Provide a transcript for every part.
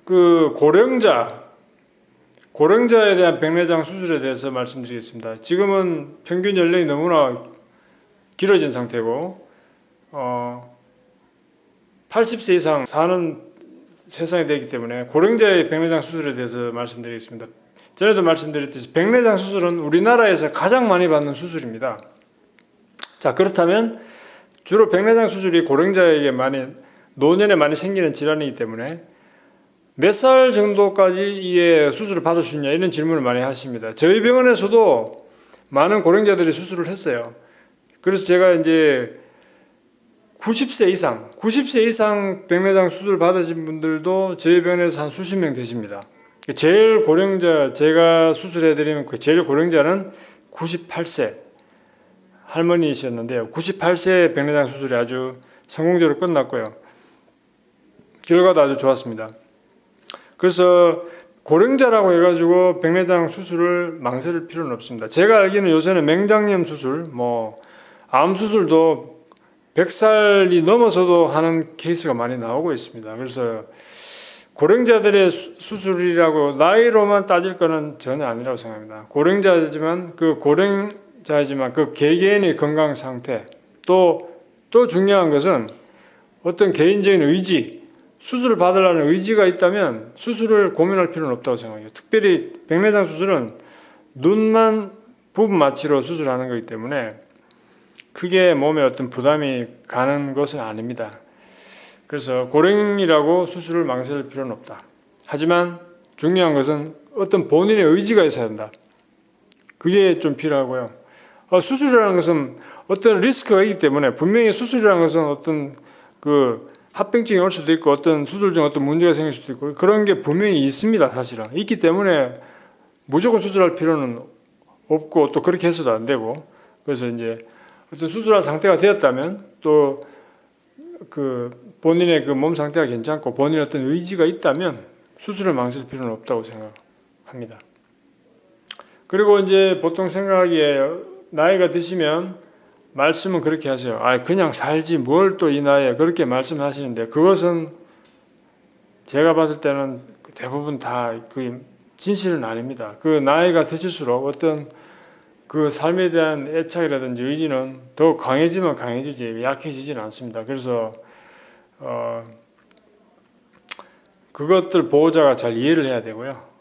그 고령자에 대한 백내장 수술에 대해서 말씀드리겠습니다. 지금은 평균 연령이 너무나 길어진 상태고 80세 이상 사는 세상이 되기 때문에 고령자의 백내장 수술에 대해서 말씀드리겠습니다. 전에도 말씀드렸듯이 백내장 수술은 우리나라에서 가장 많이 받는 수술입니다. 자, 그렇다면 주로 백내장 수술이 고령자에게 노년에 많이 생기는 질환이기 때문에 몇 살 정도까지 이게 수술을 받을 수 있냐 이런 질문을 많이 하십니다. 저희 병원에서도 많은 고령자들이 수술을 했어요. 그래서 제가 이제 90세 이상 백내장 수술 받으신 분들도 저희 병원에서 한 수십 명 되십니다. 제일 고령자, 제가 수술해드리면 그 제일 고령자는 98세 할머니이셨는데요. 98세 백내장 수술이 아주 성공적으로 끝났고요. 결과도 아주 좋았습니다. 그래서 고령자라고 해가지고 백내장 수술을 망설일 필요는 없습니다. 제가 알기로는 요새는 맹장염 수술, 암 수술도 100살이 넘어서도 하는 케이스가 많이 나오고 있습니다. 그래서 고령자들의 수술이라고 나이로만 따질 거는 전혀 아니라고 생각합니다. 고령자지만 그 개개인의 건강 상태, 또 중요한 것은 어떤 개인적인 의지, 수술을 받으려는 의지가 있다면 수술을 고민할 필요는 없다고 생각해요. 특별히 백내장 수술은 눈만 부분 마취로 수술하는 거기 때문에 크게 몸에 어떤 부담이 가는 것은 아닙니다. 그래서 고령이라고 수술을 망설일 필요는 없다. 하지만 중요한 것은 어떤 본인의 의지가 있어야 한다. 그게 좀 필요하고요. 수술이라는 것은 어떤 리스크가 있기 때문에 분명히 수술이라는 것은 어떤 합병증이 올 수도 있고 어떤 수술 중 어떤 문제가 생길 수도 있고 그런 게 분명히 있습니다. 사실은 있기 때문에 무조건 수술할 필요는 없고 또 그렇게 해서도 안 되고 그래서 이제 어떤 수술할 상태가 되었다면 또 본인의 몸 상태가 괜찮고 본인의 어떤 의지가 있다면 수술을 망설일 필요는 없다고 생각합니다. 그리고 이제 보통 생각하기에 나이가 드시면 말씀은 그렇게 하세요. 그냥 살지 뭘 또 이 나이에 그렇게 말씀하시는데 그것은 제가 봤을 때는 대부분 다 그 진실은 아닙니다. 그 나이가 드실수록 어떤 그 삶에 대한 애착이라든지 의지는 더 강해지면 강해지지 약해지지는 않습니다. 그래서 그것들 보호자가 잘 이해를 해야 되고요.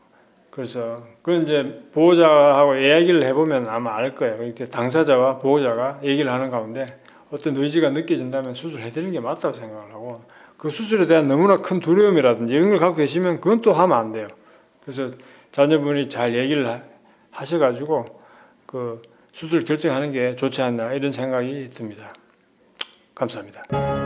그래서 그건 이제 보호자하고 이야기를 해보면 아마 알 거예요. 이렇게 당사자와 보호자가 얘기를 하는 가운데 어떤 의지가 느껴진다면 수술해드리는 게 맞다고 생각을 하고 그 수술에 대한 너무나 큰 두려움이라든지 이런 걸 갖고 계시면 그건 또 하면 안 돼요. 그래서 자녀분이 잘 얘기를 하셔가지고 그 수술 결정하는 게 좋지 않나 이런 생각이 듭니다. 감사합니다.